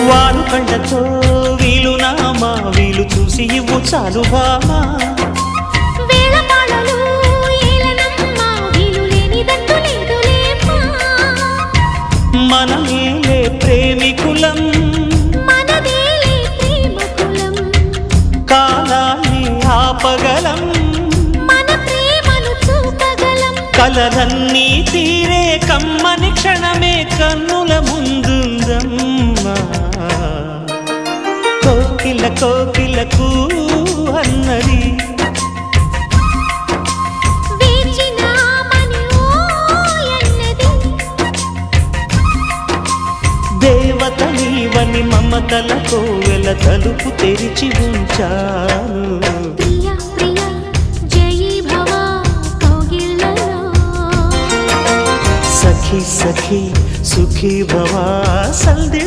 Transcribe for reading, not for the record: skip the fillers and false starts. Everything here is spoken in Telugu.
వారు కళ్ళతో వీలు నామా వీలు చూసి ఇవ్వు చాలు భామా మనమేలే ప్రేమికులం కాలాన్ని ఆపగలం కలలన్నీ తీరే కమ్మని క్షణమే కన్నుల ముందుందమ్మా కోకిల కోకిలకు అన్నది దేవత నీవని మమతల కోవెల తలుపు తెరిచి ఉంచాను సఖీ సఖీ సుఖీ భవా సందే